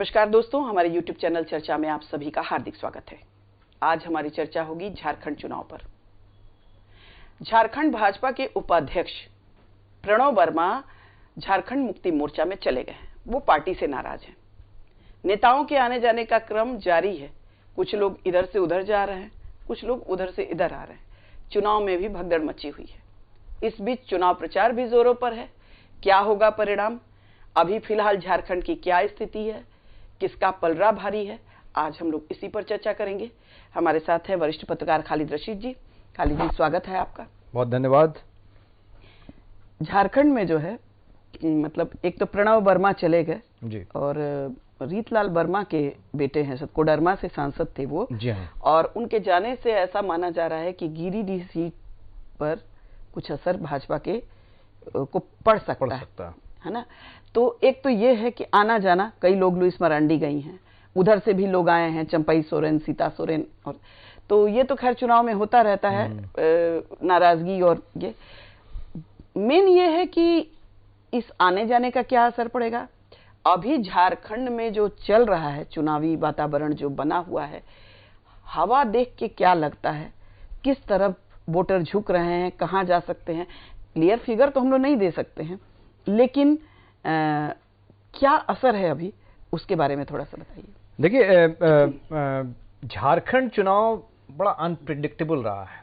नमस्कार दोस्तों, हमारे YouTube चैनल चर्चा में आप सभी का हार्दिक स्वागत है। आज हमारी चर्चा होगी झारखंड चुनाव पर। झारखंड भाजपा के उपाध्यक्ष प्रणव वर्मा झारखंड मुक्ति मोर्चा में चले गए हैं। वो पार्टी से नाराज हैं। नेताओं के आने जाने का क्रम जारी है। कुछ लोग इधर से उधर जा रहे हैं, कुछ लोग उधर से इधर आ रहे हैं। चुनाव में भी भगदड़ मची हुई है। इस बीच चुनाव प्रचार भी जोरों पर है। क्या होगा परिणाम? अभी फिलहाल झारखंड की क्या स्थिति है, किसका पलड़ा भारी है, आज हम लोग इसी पर चर्चा करेंगे। हमारे साथ है वरिष्ठ पत्रकार खालिद रशीद जी। खालिद जी, स्वागत है आपका। बहुत धन्यवाद। झारखंड में जो है, मतलब एक तो प्रणव वर्मा चले गए जी, और रीतलाल वर्मा के बेटे हैं, कोडरमा से सांसद थे वो जी हाँ। और उनके जाने से ऐसा माना जा रहा है कि गिरिडीह सीट पर कुछ असर भाजपा के को पड़ सकता है ना। तो एक तो ये है कि आना जाना, कई लोग लुइस मरांडी गई हैं, उधर से भी लोग आए हैं, चंपई सोरेन, सीता सोरेन, और तो ये तो खैर चुनाव में होता रहता है नाराजगी। और ये मेन ये है कि इस आने जाने का क्या असर पड़ेगा। अभी झारखंड में जो चल रहा है, चुनावी वातावरण जो बना हुआ है, हवा देख के क्या लगता है, किस तरफ वोटर झुक रहे हैं, कहाँ जा सकते हैं? क्लियर फिगर तो हम लोग नहीं दे सकते हैं, लेकिन क्या असर है अभी, उसके बारे में थोड़ा सा बताइए। देखिए, झारखंड चुनाव बड़ा अनप्रिडिक्टेबल रहा है।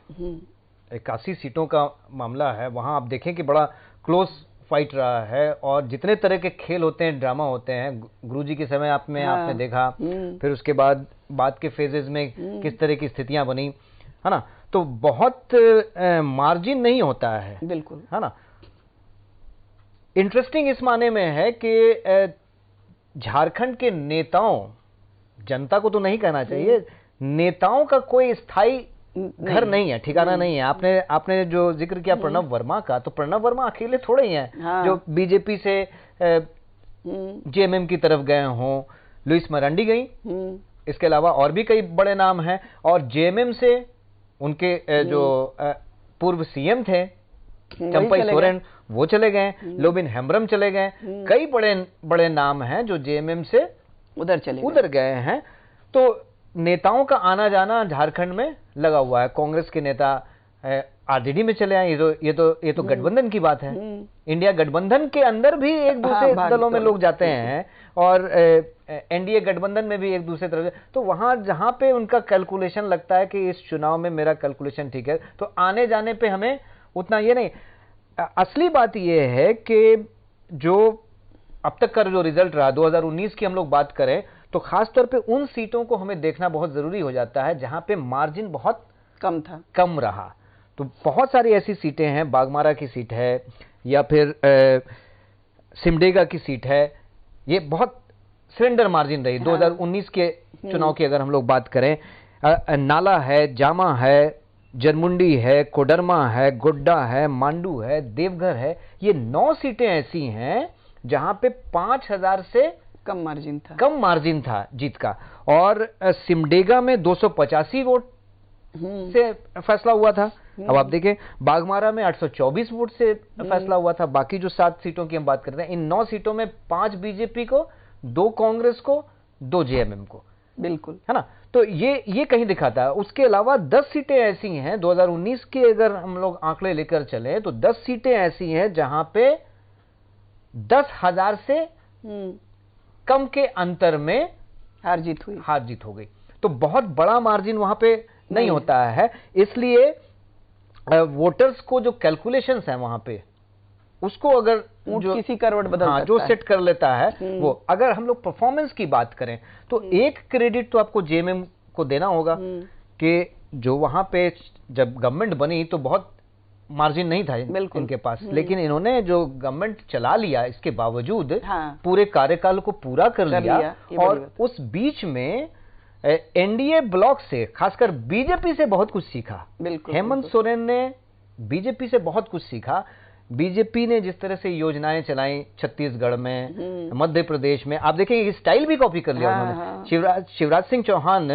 81 सीटों का मामला है। वहां आप देखें कि बड़ा क्लोज फाइट रहा है और जितने तरह के खेल होते हैं, ड्रामा होते हैं, गुरुजी के समय आपने देखा, फिर उसके बाद के फेजेस में किस तरह की स्थितियां बनी, है ना। तो बहुत मार्जिन नहीं होता है, बिल्कुल, है ना। इंटरेस्टिंग इस माने में है कि झारखंड के नेताओं, जनता को तो नहीं कहना चाहिए, नेताओं का कोई स्थायी घर नहीं है, ठिकाना नहीं है। आपने जो जिक्र किया प्रणव वर्मा का, तो प्रणव वर्मा अकेले थोड़े ही हैं। हाँ। जो बीजेपी से जेएमएम की तरफ गए हों, लुइस मरांडी गई, इसके अलावा और भी कई बड़े नाम हैं। और जेएमएम से उनके जो पूर्व सीएम थे चंपई सोरेन, वो चले गए, लोबिन हेम्ब्रम चले गए। कई बड़े बड़े नाम हैं जो जेएमएम से उधर गए हैं। तो नेताओं का आना जाना झारखंड में लगा हुआ है। कांग्रेस के नेता आरजेडी में चले आए। ये तो गठबंधन की बात है। इंडिया गठबंधन के अंदर भी एक दूसरे दलों में लोग जाते हैं और एनडीए गठबंधन में भी एक दूसरे तरफ। तो वहां जहां पे उनका कैलकुलेशन लगता है कि इस चुनाव में मेरा कैलकुलेशन ठीक है, तो आने जाने पे हमें उतना ये नहीं। असली बात यह है कि जो अब तक का जो रिजल्ट रहा 2019 की हम लोग बात करें, तो खासतौर पे उन सीटों को हमें देखना बहुत जरूरी हो जाता है जहां पे मार्जिन बहुत कम रहा। तो बहुत सारी ऐसी सीटें हैं, बागमारा की सीट है या फिर सिमडेगा की सीट है, ये बहुत सिलेंडर मार्जिन रही। 2019 के चुनाव की अगर हम लोग बात करें, नाला है, जामा है, जनमुंडी है, कोडरमा है, गोड्डा है, मांडू है, देवघर है, ये 9 सीटें ऐसी हैं जहां पे 5000 से कम मार्जिन था जीत का। और सिमडेगा में 285 वोट से फैसला हुआ था। अब आप देखें, बागमारा में 824 वोट से फैसला हुआ था। बाकी जो 7 सीटों की हम बात करते हैं, इन 9 सीटों में 5 बीजेपी को, 2 कांग्रेस को, 2 जेएमएम को, बिल्कुल, है ना। तो ये कहीं दिखाता है। उसके अलावा 10 सीटें ऐसी हैं 2019 के, अगर हम लोग आंकड़े लेकर चले तो 10 सीटें ऐसी हैं जहां पे 10,000 से कम के अंतर में हार जीत हो गई। तो बहुत बड़ा मार्जिन वहां पे नहीं होता है। इसलिए वोटर्स को जो कैलकुलेशंस हैं वहां पे, उसको अगर जो किसी करवट बदल जो सेट कर लेता है वो। अगर हम लोग परफॉर्मेंस की बात करें तो एक क्रेडिट तो आपको जेएमएम को देना होगा कि जो वहां पे जब गवर्नमेंट बनी तो बहुत मार्जिन नहीं था इनके पास, लेकिन इन्होंने जो गवर्नमेंट चला लिया, इसके बावजूद पूरे कार्यकाल को पूरा कर लिया। और उस बीच में एनडीए ब्लॉक से, खासकर बीजेपी से बहुत कुछ सीखा। हेमंत सोरेन ने बीजेपी से बहुत कुछ सीखा। बीजेपी ने जिस तरह से योजनाएं चलाई छत्तीसगढ़ में, मध्य प्रदेश में, आप देखेंगे स्टाइल भी कॉपी कर लिया उन्होंने। शिवराज सिंह चौहान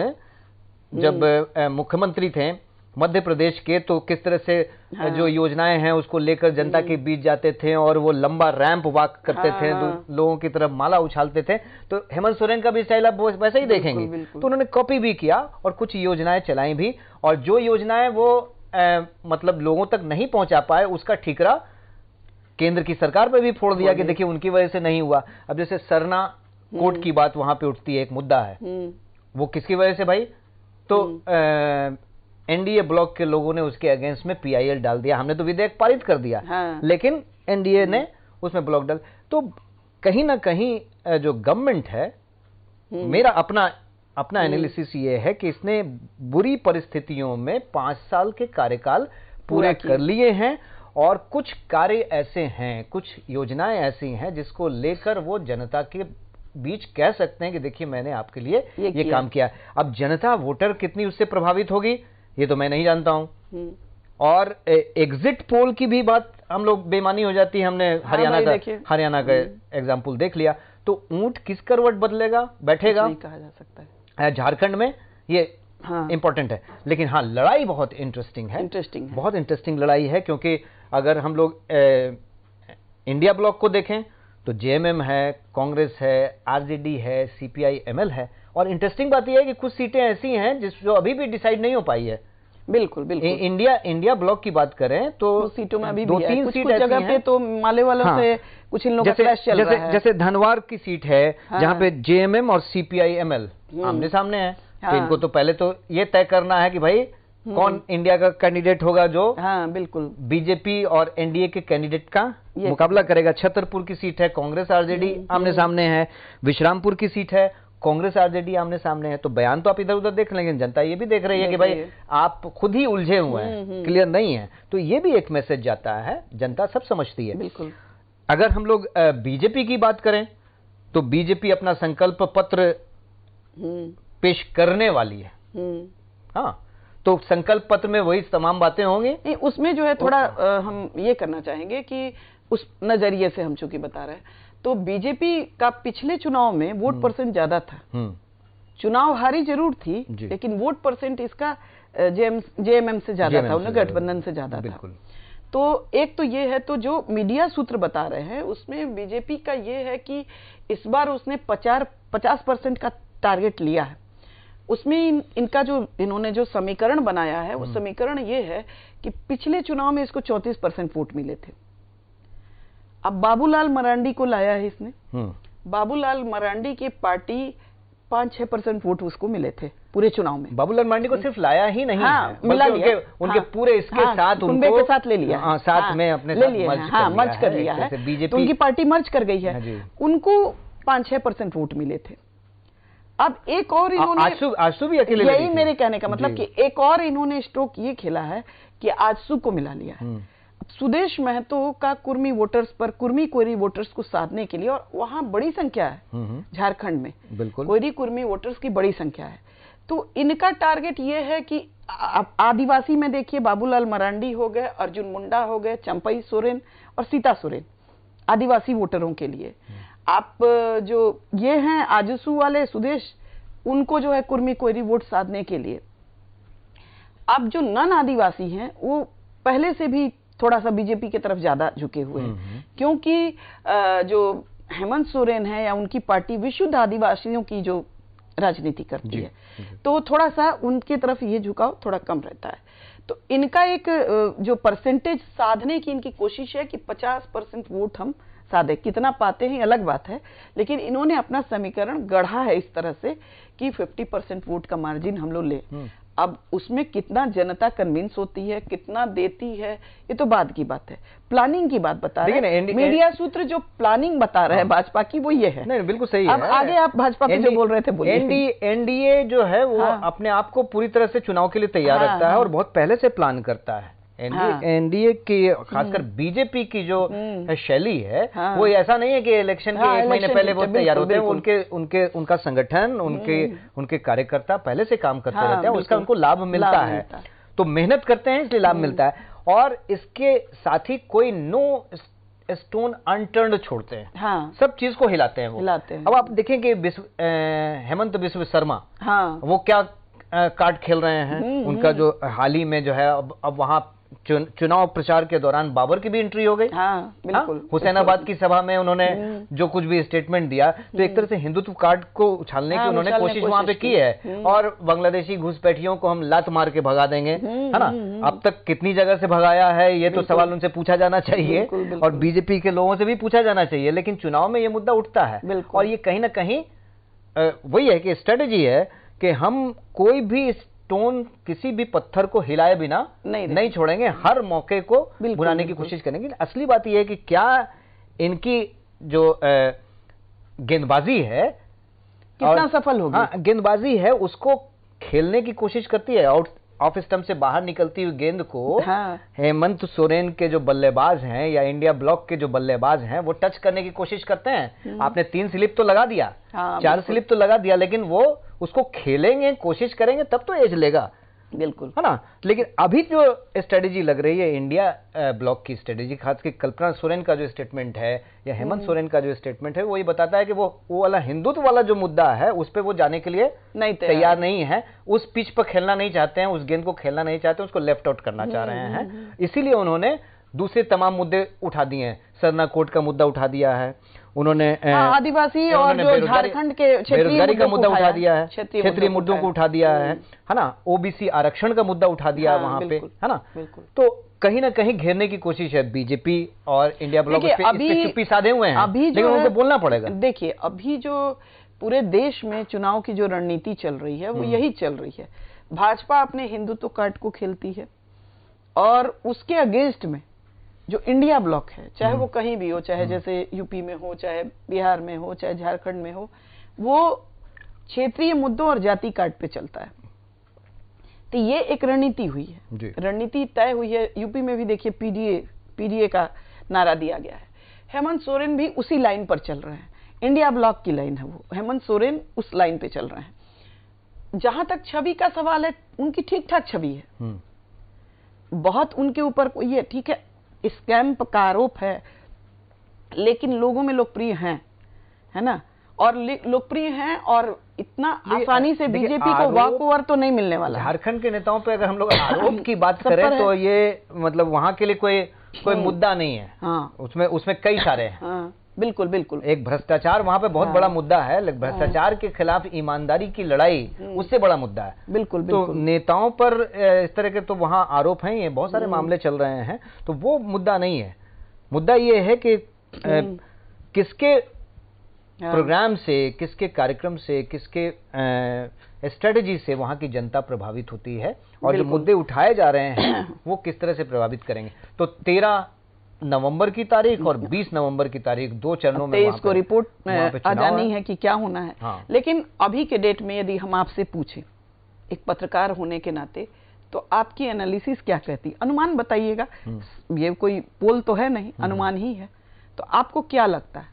जब मुख्यमंत्री थे मध्य प्रदेश के, तो किस तरह से जो योजनाएं हैं उसको लेकर जनता के बीच जाते थे और वो लंबा रैंप वॉक करते थे, लोगों की तरफ माला उछालते थे। तो हेमंत सोरेन का भी स्टाइल आप वैसे ही देखेंगे। तो उन्होंने कॉपी भी किया और कुछ योजनाएं चलाई भी, और जो योजनाएं वो मतलब लोगों तक नहीं पहुंचा पाए उसका ठीकरा केंद्र की सरकार पर भी फोड़ दिया कि देखिए उनकी वजह से नहीं हुआ। अब जैसे सरना कोर्ट की बात वहां पे उठती है, एक मुद्दा है, वो किसकी वजह से भाई? तो एनडीए ब्लॉक के लोगों ने उसके अगेंस्ट में पीआईएल डाल दिया। हमने तो विधेयक पारित कर दिया, लेकिन एनडीए ने उसमें ब्लॉक डाल। तो कहीं ना कहीं जो गवर्नमेंट है, मेरा अपना एनालिसिस ये है कि इसने बुरी परिस्थितियों में 5 साल के कार्यकाल पूरे कर लिए हैं, और कुछ कार्य ऐसे हैं, कुछ योजनाएं ऐसी हैं जिसको लेकर वो जनता के बीच कह सकते हैं कि देखिए मैंने आपके लिए ये काम किया। अब जनता वोटर कितनी उससे प्रभावित होगी ये तो मैं नहीं जानता हूं। और एग्जिट पोल की भी बात हम लोग बेमानी हो जाती है। हमने हरियाणा का एग्जाम्पल देख लिया। तो ऊंट किस करवट बदलेगा, बैठेगा, नहीं कहा जा सकता है। झारखंड में ये इंपॉर्टेंट है। लेकिन हाँ, लड़ाई बहुत इंटरेस्टिंग है, बहुत इंटरेस्टिंग लड़ाई है, क्योंकि अगर हम लोग इंडिया ब्लॉक को देखें तो जेएमएम है, कांग्रेस है, आरजेडी है, सीपीआई-एमएल है। और इंटरेस्टिंग बात यह है कि कुछ सीटें ऐसी हैं जो अभी भी डिसाइड नहीं हो पाई है। बिल्कुल बिल्कुल। इंडिया ब्लॉक की बात करें तो सीटों में अभी 2-3 सीट जगह पे तो माले वालों से कुछ इन लोगों का क्लैश चल रहा है। जैसे धनवार की सीट है, जहां पे जेएमएम और सीपीआई-एमएल आमने सामने है। तो इनको तो पहले तो ये तय करना है कि भाई कौन इंडिया का कैंडिडेट होगा जो बिल्कुल बीजेपी और एनडीए के कैंडिडेट का मुकाबला करेगा। छतरपुर की सीट है, कांग्रेस आरजेडी आमने सामने है। विश्रामपुर की सीट है, कांग्रेस आरजेडी आमने सामने है। तो बयान तो आप इधर उधर देख लेंगे, जनता ये भी देख रही है कि भाई आप खुद ही उलझे हुए हैं, क्लियर नहीं है। तो ये भी एक मैसेज जाता है, जनता सब समझती है। बिल्कुल। अगर हम लोग बीजेपी की बात करें तो बीजेपी अपना संकल्प पत्र पेश करने वाली है। हाँ, तो संकल्प पत्र में वही तमाम बातें होंगी। उसमें जो है थोड़ा हम ये करना चाहेंगे कि उस नजरिए से हम चूंकि बता रहे हैं, तो बीजेपी का पिछले चुनाव में वोट परसेंट ज्यादा था। चुनाव हारी जरूर थी, लेकिन वोट परसेंट इसका जेएमएम से ज्यादा था, उन्हें गठबंधन से ज्यादा था। तो एक तो ये है, तो जो मीडिया सूत्र बता रहे हैं उसमें बीजेपी का ये है कि इस बार उसने 50% का टारगेट लिया है। उसमें इनका जो इन्होंने जो समीकरण बनाया है, वो समीकरण ये है कि पिछले चुनाव में इसको 34% वोट मिले थे। अब बाबूलाल मरांडी को लाया है इसने। बाबूलाल मरांडी की पार्टी 5-6% वोट उसको मिले थे पूरे चुनाव में। बाबूलाल मरांडी को सिर्फ लाया ही नहीं है, मिला लिया, उनके पूरे इसके साथ उनको के साथ ले लिया, साथ में अपने साथ मर्ज कर लिया है। तो उनकी पार्टी मर्ज कर गई है, उनको 5-6% वोट मिले थे। अब एक और इन्होंने आजसू भी अकेले, यही मेरे कहने का मतलब कि एक और इन्होंने स्ट्रोक ये खेला है कि आजसू को मिला लिया है। सुदेश महतो का कुर्मी वोटर्स पर, कुर्मी कोयरी वोटर्स को साधने के लिए, और वहां बड़ी संख्या है झारखंड में, बिल्कुल कोयरी कुर्मी वोटर्स की बड़ी संख्या है। तो इनका टारगेट ये है कि आदिवासी में देखिए बाबूलाल मरांडी हो गए, अर्जुन मुंडा हो गए, चंपई सोरेन और सीता सोरेन, आदिवासी वोटरों के लिए। आप जो ये हैं आजसू वाले सुदेश, उनको जो है कुर्मी कोयरी वोट साधने के लिए। अब जो नन आदिवासी हैं वो पहले से भी थोड़ा सा बीजेपी की तरफ ज्यादा झुके हुए हैं, क्योंकि जो हेमंत सोरेन है या उनकी पार्टी विशुद्ध आदिवासियों की जो राजनीति करती है, तो थोड़ा सा उनकी तरफ ये झुकाव थोड़ा कम रहता है। तो इनका एक जो परसेंटेज साधने की इनकी कोशिश है कि 50% वोट हम साधे। कितना पाते हैं अलग बात है, लेकिन इन्होंने अपना समीकरण गढ़ा है इस तरह से कि 50% वोट का मार्जिन हम लोग ले। अब उसमें कितना जनता कन्विंस होती है, कितना देती है, ये तो बाद की बात है। प्लानिंग की बात बता रहे हैं मीडिया सूत्र, जो प्लानिंग बता रहे हैं भाजपा की, वो ये है। नहीं, बिल्कुल सही है। अब आगे आप भाजपा पे जो बोल रहे थे बोलिए। एनडीए जो है वो अपने आप को पूरी तरह से चुनाव के लिए तैयार रखता है और बहुत पहले से प्लान करता है। एनडीए की, खासकर बीजेपी की जो शैली है, वो ऐसा नहीं है कि इलेक्शन के 1 महीने पहले वो तैयार होते हैं। उनका संगठन, उनके कार्यकर्ता पहले से काम करते रहते हैं, उसका उनको लाभ मिलता है। तो मेहनत करते हैं इसलिए लाभ मिलता है। और इसके साथ ही कोई नो स्टोन अनटर्न्ड छोड़ते हैं, सब चीज को हिलाते हैं वो। अब आप देखें कि हेमंत बिस्व शर्मा, वो क्या कार्ड खेल रहे हैं। उनका जो हाल ही में जो है अब वहां चुनाव प्रचार के दौरान बाबर की भी एंट्री हो गई। हाँ, बिल्कुल। हुसैनाबाद की सभा में उन्होंने जो कुछ भी स्टेटमेंट दिया, तो एक तरह से हिंदुत्व कार्ड को उछालने की उन्होंने कोशिश वहां पे की है। और बांग्लादेशी घुसपैठियों को हम लात मार के भगा देंगे, है ना। अब तक कितनी जगह से भगाया है ये तो सवाल उनसे पूछा जाना चाहिए और बीजेपी के लोगों से भी पूछा जाना चाहिए। लेकिन चुनाव में ये मुद्दा उठता है और ये कहीं ना कहीं वही है कि स्ट्रेटेजी है कि हम कोई भी स्टोन, किसी भी पत्थर को हिलाए बिना नहीं छोड़ेंगे, हर मौके को बुलाने की कोशिश करेंगे। असली बात यह है कि क्या इनकी जो गेंदबाजी है कितना सफल होगी। हाँ, गेंदबाजी है उसको खेलने की कोशिश करती है। आउट ऑफ स्टंप से बाहर निकलती हुई गेंद को हेमंत सोरेन के जो बल्लेबाज हैं या इंडिया ब्लॉक के जो बल्लेबाज हैं वो टच करने की कोशिश करते हैं। आपने 3 स्लिप तो लगा दिया, 4 स्लिप तो लगा दिया, लेकिन वो उसको खेलेंगे, कोशिश करेंगे तब तो एज लेगा, बिल्कुल, है ना। लेकिन अभी जो स्ट्रेटेजी लग रही है इंडिया ब्लॉक की स्ट्रेटेजी, खासकर कल्पना सोरेन का जो स्टेटमेंट है या हेमंत सोरेन का जो स्टेटमेंट है, वो ये बताता है कि वो वाला हिंदुत्व वाला जो मुद्दा है उस पर वो जाने के लिए तैयार नहीं है। उस पिच पर खेलना नहीं चाहते हैं, उस गेंद को खेलना नहीं चाहते, उसको लेफ्ट आउट करना चाह रहे हैं। इसीलिए उन्होंने दूसरे तमाम मुद्दे उठा दिए हैं। सरना कोर्ट का मुद्दा उठा दिया है उन्होंने, आदिवासी और जो झारखंड के बेरोजगारी का मुद्दा उठा दिया है, क्षेत्रीय मुद्दों को उठा दिया है ना, ओबीसी आरक्षण का मुद्दा उठा दिया वहां पे, है ना। तो कहीं ना कहीं घेरने की कोशिश है बीजेपी और इंडिया ब्लॉक इस पे चुप्पी साधे हुए हैं, लेकिन उनको बोलना पड़ेगा। देखिए, अभी जो पूरे देश में चुनाव की जो रणनीति चल रही है वो यही चल रही है। भाजपा अपने हिंदुत्व कार्ड को खेलती है और उसके अगेंस्ट में जो इंडिया ब्लॉक है, चाहे वो कहीं भी हो, चाहे जैसे यूपी में हो, चाहे बिहार में हो, चाहे झारखंड में हो, वो क्षेत्रीय मुद्दों और जाति कार्ड पे चलता है। तो ये एक रणनीति हुई है, रणनीति तय हुई है। यूपी में भी देखिए पीडीए का नारा दिया गया है। हेमंत सोरेन भी उसी लाइन पर चल रहे हैं, इंडिया ब्लॉक की लाइन है वो, हेमंत सोरेन उस लाइन पे चल रहे हैं। जहां तक छवि का सवाल है, उनकी ठीक ठाक छवि है, बहुत उनके ऊपर कोई है, ठीक है, स्कैम का आरोप है, लेकिन लोगों में लोकप्रिय हैं, है ना, और लोकप्रिय हैं और इतना आसानी से बीजेपी को वॉक ओवर तो नहीं मिलने वाला। झारखंड के नेताओं पे अगर हम लोग आरोप की बात करें तो ये मतलब वहां के लिए कोई मुद्दा नहीं है। हाँ, उसमें कई सारे हैं। हाँ, बिल्कुल बिल्कुल। एक भ्रष्टाचार वहां पे बहुत बड़ा मुद्दा है, लेकिन भ्रष्टाचार के खिलाफ ईमानदारी की लड़ाई उससे बड़ा मुद्दा है। बिल्कुल तो नेताओं पर इस तरह के तो वहां आरोप हैं, ये बहुत सारे मामले चल रहे हैं, तो वो मुद्दा नहीं है। मुद्दा ये है कि किसके प्रोग्राम से, किसके कार्यक्रम से, किसके स्ट्रेटेजी से वहां की जनता प्रभावित होती है और जो मुद्दे उठाए जा रहे हैं वो किस तरह से प्रभावित करेंगे। तो 13 नवंबर की तारीख और 20 नवंबर की तारीख 2 चरणों में इसको रिपोर्ट आ जानी है कि क्या होना है। हाँ। लेकिन अभी के डेट में यदि हम आपसे पूछें एक पत्रकार होने के नाते, तो आपकी एनालिसिस क्या कहती, अनुमान बताइएगा, ये कोई पोल तो है नहीं, अनुमान ही है, तो आपको क्या लगता है?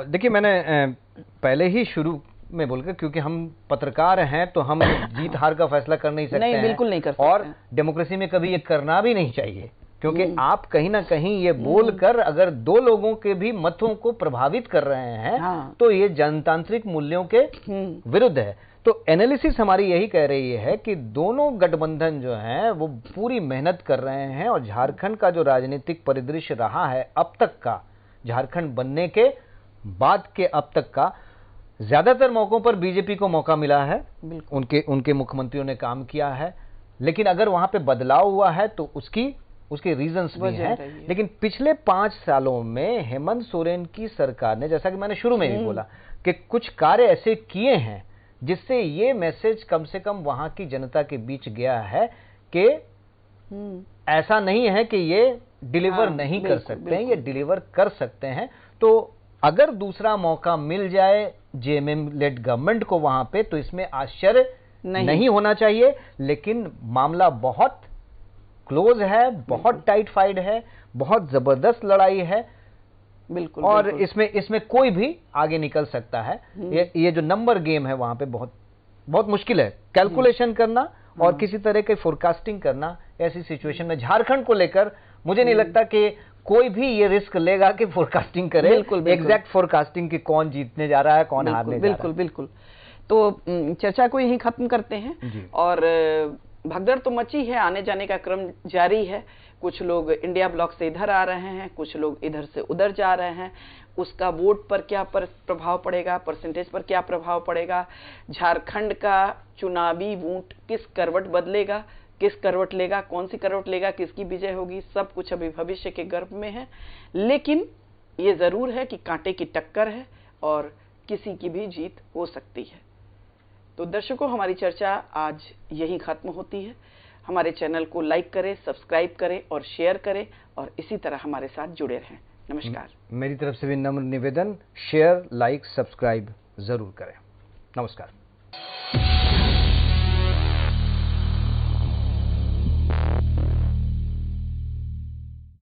देखिए, मैंने पहले ही शुरू में बोल के, क्योंकि हम पत्रकार हैं तो हम जीत हार का फैसला कर नहीं सकते नहीं, बिल्कुल नहीं कर सकते, और डेमोक्रेसी में कभी ये करना भी नहीं चाहिए, क्योंकि आप कहीं ना कहीं ये बोलकर अगर 2 लोगों के भी मतों को प्रभावित कर रहे हैं, हाँ, तो ये जनतांत्रिक मूल्यों के विरुद्ध है। तो एनालिसिस हमारी यही कह रही है कि दोनों गठबंधन जो हैं वो पूरी मेहनत कर रहे हैं और झारखंड का जो राजनीतिक परिदृश्य रहा है अब तक का, झारखंड बनने के बाद के अब तक का, ज्यादातर मौकों पर बीजेपी को मौका मिला है, उनके मुख्यमंत्रियों ने काम किया है, लेकिन अगर वहां पे बदलाव हुआ है तो उसके रीजंस भी हैं। लेकिन पिछले 5 सालों में हेमंत सोरेन की सरकार ने, जैसा कि मैंने शुरू में भी बोला, कि कुछ कार्य ऐसे किए हैं जिससे ये मैसेज कम से कम वहां की जनता के बीच गया है कि ऐसा नहीं है कि ये डिलीवर नहीं कर सकते हैं, ये डिलीवर कर सकते हैं। तो अगर दूसरा मौका मिल जाए जेएमएम लेड गवर्नमेंट को वहां पे, तो इसमें आश्चर्य नहीं होना चाहिए। लेकिन मामला बहुत क्लोज है, बहुत टाइट फाइट है, बहुत जबरदस्त लड़ाई है, बिल्कुल, और इसमें कोई भी आगे निकल सकता है। ये जो नंबर गेम है वहां पे बहुत मुश्किल है कैलकुलेशन करना और किसी तरह की फोरकास्टिंग करना। ऐसी सिचुएशन में झारखंड को लेकर मुझे नहीं लगता कि कोई भी ये रिस्क लेगा कि फोरकास्टिंग करे, एग्जैक्ट फोरकास्टिंग की कौन जीतने जा रहा है, कौन हारने जा रहा है। बिल्कुल। तो चर्चा को यहीं खत्म करते हैं जी। और भगदड़ तो मची है, आने जाने का क्रम जारी है। कुछ लोग इंडिया ब्लॉक से इधर आ रहे हैं, कुछ लोग इधर से उधर जा रहे हैं। उसका वोट पर क्या प्रभाव पड़ेगा, परसेंटेज पर क्या प्रभाव पड़ेगा, झारखंड का चुनावी वोट किस करवट बदलेगा, किस करवट लेगा, कौन सी करवट लेगा, किसकी विजय होगी, सब कुछ अभी भविष्य के गर्भ में है। लेकिन ये जरूर है कि कांटे की टक्कर है और किसी की भी जीत हो सकती है। तो दर्शकों, हमारी चर्चा आज यहीं खत्म होती है। हमारे चैनल को लाइक करें, सब्सक्राइब करें और शेयर करें और इसी तरह हमारे साथ जुड़े रहें। नमस्कार। मेरी तरफ से भी नम्र निवेदन, शेयर, लाइक, सब्सक्राइब जरूर करें। नमस्कार।